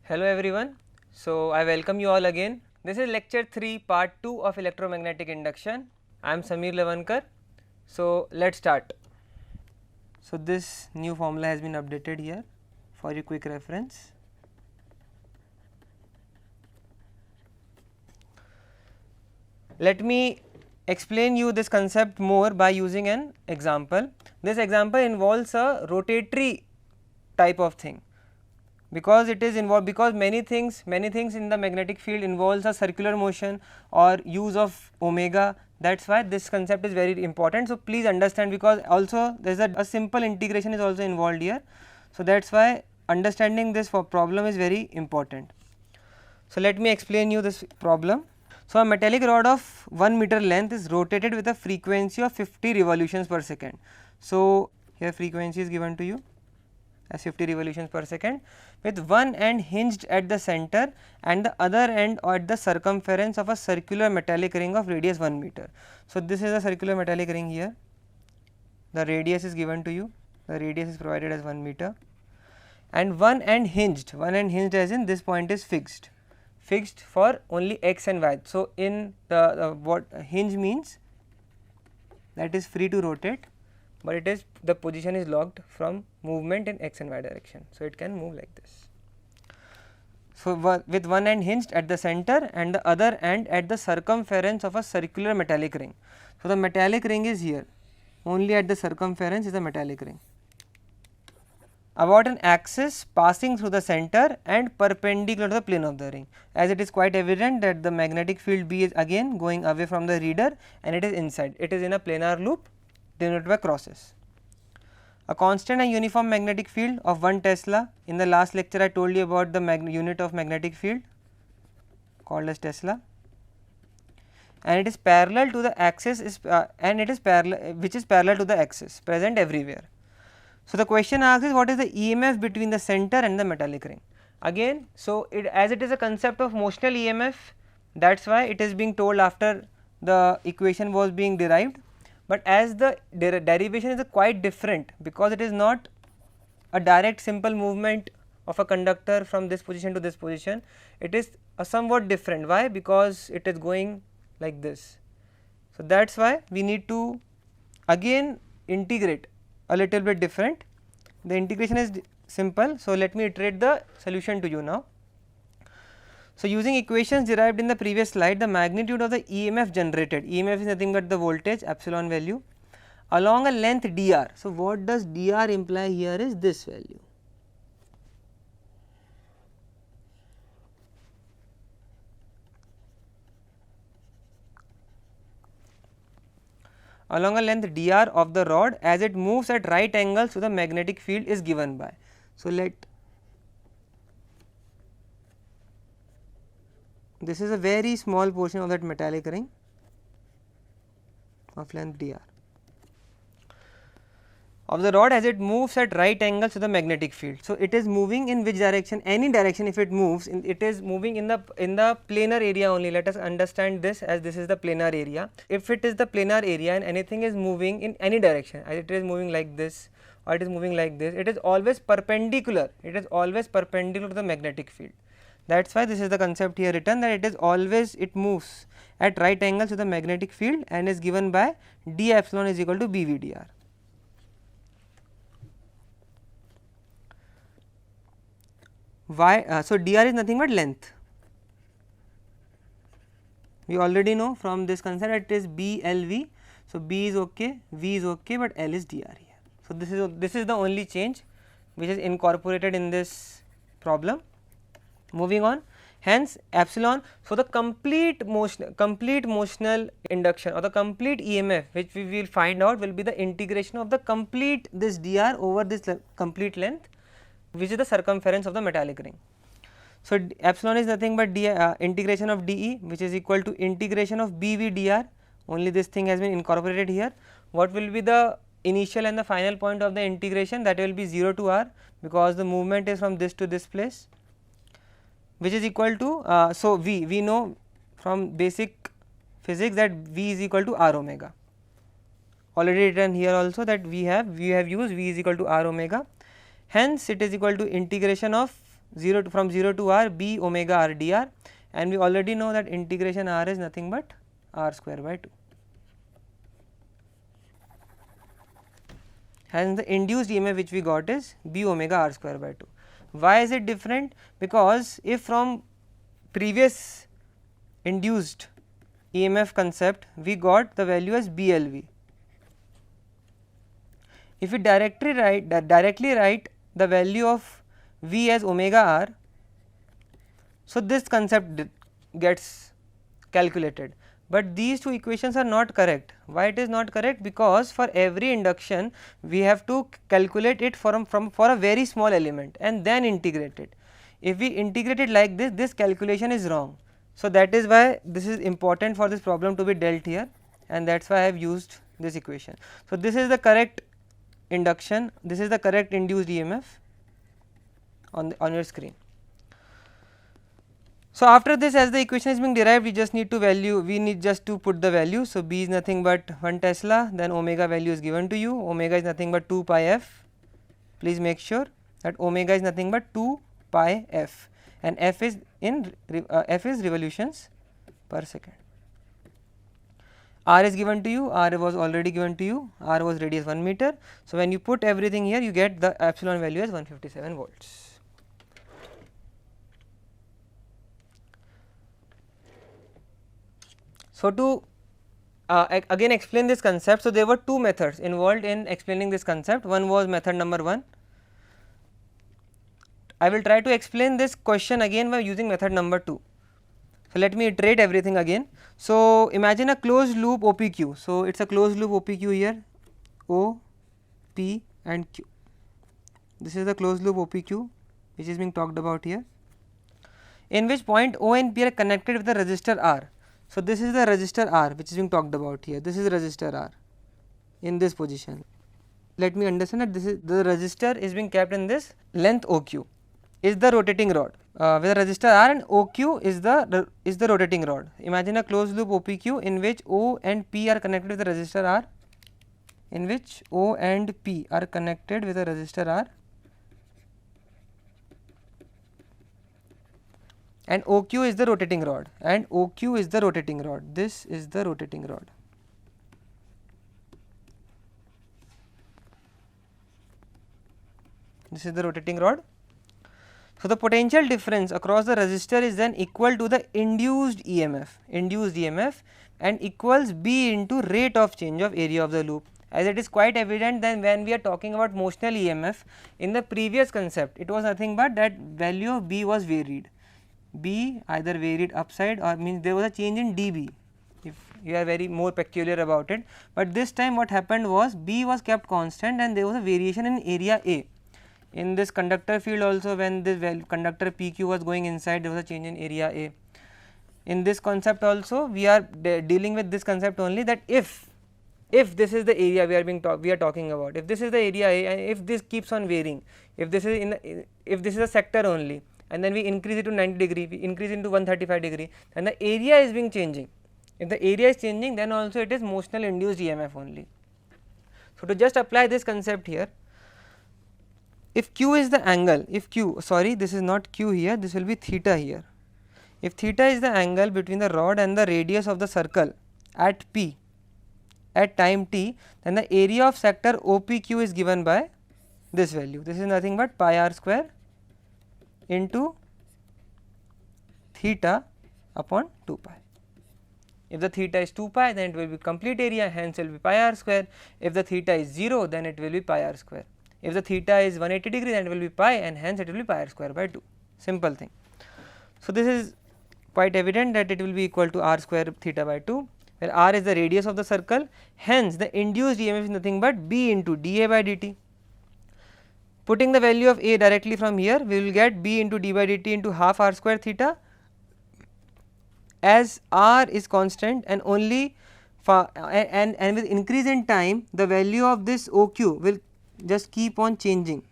Hello everyone. So I welcome you all again. This is lecture 3 part 2 of electromagnetic induction. I am Samir Lavankar. So let's start. So this new formula has been updated here for your quick reference. Let me explain you this concept more by using an example. This example involves a rotatory type of thing, because it is involved, because many things in the magnetic field involves a circular motion or use of omega. That is why this concept is very important. So please understand, because also there is a simple integration is also involved here. So that is why understanding this for problem is very important. So let me explain you this problem. So a metallic rod of 1 meter length is rotated with a frequency of 50 revolutions per second. So here frequency is given to you as 50 revolutions per second, with one end hinged at the center and the other end at the circumference of a circular metallic ring of radius 1 meter. So this is a circular metallic ring here, the radius is given to you, the radius is provided as 1 meter, and one end hinged as in this point is fixed for only x and y. So in the what hinge means, that is free to rotate, but it is the position is locked from movement in x and y direction. So it can move like this. So with one end hinged at the center and the other end at the circumference of a circular metallic ring. So the metallic ring is here, only at the circumference is the metallic ring, about an axis passing through the center and perpendicular to the plane of the ring, as it is quite evident that the magnetic field B is again going away from the reader and it is inside, it is in a planar loop denoted by crosses. A constant and uniform magnetic field of 1 Tesla. In the last lecture I told you about the unit of magnetic field called as Tesla, and it is parallel to the axis which is parallel to the axis present everywhere. So the question asks is, what is the EMF between the center and the metallic ring? Again, so as it is a concept of motional EMF, that is why it is being told after the equation was being derived, but as the derivation is quite different, because it is not a direct simple movement of a conductor from this position to this position, it is a somewhat different. Why? Because it is going like this. So that is why we need to again integrate a little bit different. The integration is simple. So let me iterate the solution to you now. So using equations derived in the previous slide, the magnitude of the EMF generated, EMF is nothing but the voltage epsilon value, along a length dr. So what does dr imply here is this value. Along a length dr of the rod as it moves at right angles to the magnetic field is given by. So this is a very small portion of that metallic ring of length dr of the rod as it moves at right angles to the magnetic field. So it is moving in which direction? Any direction. If it moves, it is moving in the planar area only. Let us understand this as this is the planar area. If it is the planar area and anything is moving in any direction, either it is moving like this or it is moving like this, it is always perpendicular. It is always perpendicular to the magnetic field. That is why this is the concept here written, that it is always, it moves at right angles to the magnetic field and is given by d epsilon is equal to b v dr. Why? So dr is nothing but length. We already know from this concept that it is b l v. So b is okay, v is okay, but l is dr here. So this is the only change which is incorporated in this problem. Moving on, hence epsilon. So the complete motional induction or the complete EMF which we will find out will be the integration of the complete this dr over this complete length, which is the circumference of the metallic ring. So epsilon is nothing but integration of dE, which is equal to integration of bv dr. Only this thing has been incorporated here. What will be the initial and the final point of the integration? That will be 0 to r, because the movement is from this to this place, which is equal to so we know from basic physics that v is equal to r omega. Already written here also that we have used v is equal to r omega. Hence it is equal to integration of from 0 to r b omega r dr, and we already know that integration r is nothing but r square by 2. Hence, the induced EMF which we got is b omega r square by 2. Why is it different? Because if from previous induced EMF concept we got the value as BLV, if we directly write the value of V as omega r, so this concept gets calculated, but these two equations are not correct. Why it is not correct? Because for every induction we have to calculate it for a very small element and then integrate it. If we integrate it like this, this calculation is wrong. So, that is why this is important for this problem to be dealt here, and that is why I have used this equation. So, this is the correct induction, this is the correct induced EMF on your screen. So, after this, as the equation is being derived, we just need to put the value. So, B is nothing but 1 Tesla, then omega value is given to you, omega is nothing but 2 pi f. Please make sure that omega is nothing but 2 pi f, and f is revolutions per second. R is given to you, R was already given to you, R was radius 1 meter. So, when you put everything here, you get the epsilon value as 157 volts. So, to again explain this concept, so there were two methods involved in explaining this concept. One was method number 1. I will try to explain this question again by using method number 2. So, let me iterate everything again. So, imagine a closed loop OPQ. So, it is a closed loop OPQ here, O, P and Q. This is the closed loop OPQ which is being talked about here, in which point O and P are connected with the resistor R. So, this is the resistor R which is being talked about here, this is resistor R in this position. Let me understand that this is the resistor is being kept in this length OQ is the rotating rod, with the resistor R, and OQ is the rotating rod. Imagine a closed loop OPQ in which O and P are connected with the resistor R, in which O and P are connected with a resistor R, and OQ is the rotating rod, and OQ is the rotating rod. This is the rotating rod. This is the rotating rod. So, the potential difference across the resistor is then equal to the induced EMF and equals B into rate of change of area of the loop. As it is quite evident that when we are talking about motional EMF in the previous concept, it was nothing but that value of B was varied. B either varied upside or means there was a change in dB, if you are very more peculiar about it, but this time what happened was B was kept constant and there was a variation in area A. In this conductor field also, when this conductor PQ was going inside, there was a change in area A. In this concept also, we are dealing with this concept only, that if this is the area we are talking about, if this is the area A and if this keeps on varying, if this is a sector only, and then we increase it to 90 degree, we increase into 135 degree, then the area is being changing. If the area is changing, then also it is motional induced EMF only. So, to just apply this concept here, if Q is the angle, this is not Q here, this will be theta here. If theta is the angle between the rod and the radius of the circle at P at time t, then the area of sector OPQ is given by this value. This is nothing but pi r square into theta upon 2 pi. If the theta is 2 pi, then it will be complete area, hence it will be pi r square. If the theta is 0, then it will be pi r square. If the theta is 180 degree, then it will be pi, and hence it will be pi r square by 2, simple thing. So, this is quite evident that it will be equal to r square theta by 2, where r is the radius of the circle, hence the induced EMF is nothing but B into dA by dt. Putting the value of A directly from here, we will get B into d by dt into half r square theta, as r is constant and only and with increase in time, the value of this OQ will just keep on changing,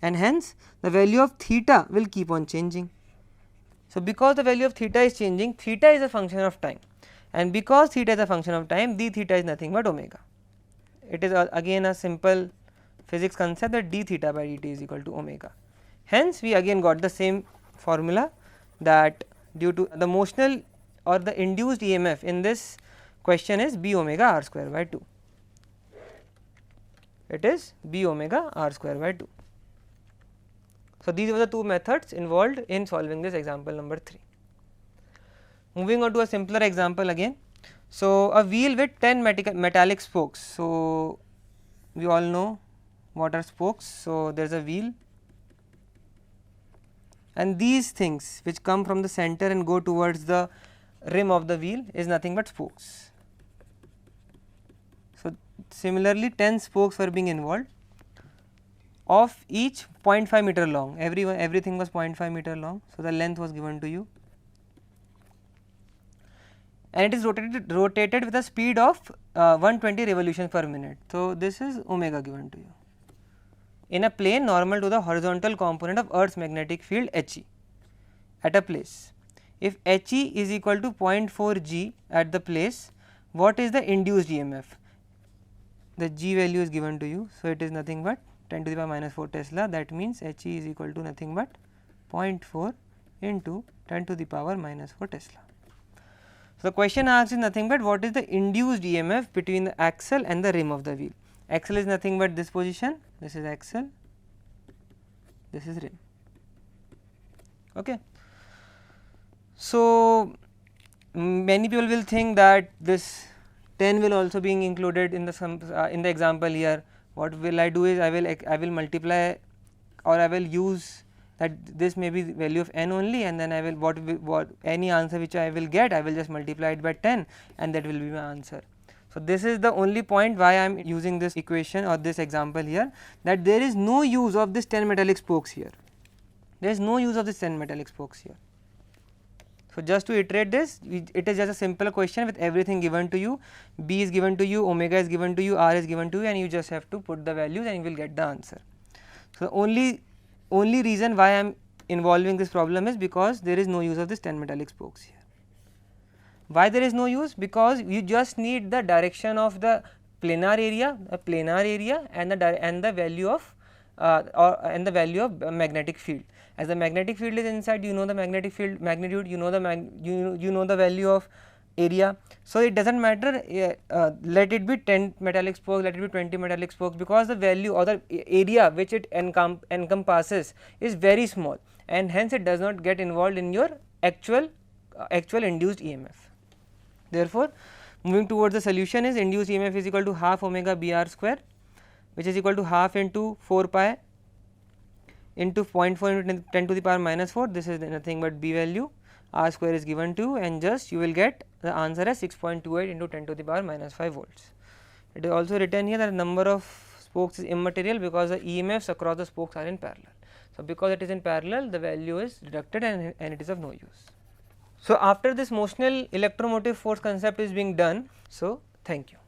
and hence the value of theta will keep on changing. So, because the value of theta is changing, theta is a function of time, and because theta is a function of time, d theta is nothing but omega. It is again a simple physics concept that d theta by dt is equal to omega. Hence, we again got the same formula that due to the motional or the induced EMF in this question is b omega r square by 2. It is b omega r square by 2. So, these were the two methods involved in solving this example number 3. Moving on to a simpler example again. So, a wheel with 10 metallic spokes. So, we all know what are spokes. So, there is a wheel, and these things which come from the center and go towards the rim of the wheel is nothing but spokes. So, similarly 10 spokes were being involved, of each 0.5 meter long, everything was 0.5 meter long. So, the length was given to you, and it is rotated with a speed of 120 revolutions per minute. So, this is omega given to you in a plane normal to the horizontal component of Earth's magnetic field He at a place. If He is equal to 0.4 g at the place, what is the induced EMF? The g value is given to you. So, it is nothing but 10 to the power minus 4 Tesla. That means, He is equal to nothing but 0.4 into 10 to the power minus 4 Tesla. So, the question asks is nothing but what is the induced EMF between the axle and the rim of the wheel. Axle is nothing but this position, this is axle, this is rim. Okay. So, many people will think that this 10 will also being included in the in the example here. What will I do is I will multiply, or I will use that this may be the value of n only, and then I will what any answer which I will get, I will just multiply it by 10 and that will be my answer. So, this is the only point why I am using this equation or this example here, that there is no use of this 10 metallic spokes here, there is no use of this 10 metallic spokes here. So, just to iterate this, it is just a simple question with everything given to you, b is given to you, omega is given to you, r is given to you, and you just have to put the values and you will get the answer. So, the only reason why I am involving this problem is because there is no use of this 10 metallic spokes here. Why there is no use? Because you just need the direction of the planar area, and the value of magnetic field. As the magnetic field is inside, you know the magnetic field magnitude, you know the value of area. So, it does not matter let it be 10 metallic spokes, let it be 20 metallic spokes, because the value or the area which it encompasses is very small, and hence it does not get involved in your actual induced EMF. Therefore, moving towards the solution is induced EMF is equal to half omega b r square, which is equal to half into 4 pi into 0.4 into 10 to the power minus 4. This is nothing but b value, r square is given to you, and just you will get the answer as 6.28 into 10 to the power minus 5 volts. It is also written here that the number of spokes is immaterial because the EMFs across the spokes are in parallel. So, because it is in parallel, the value is deducted and it is of no use. So, after this motional electromotive force concept is being done, so thank you.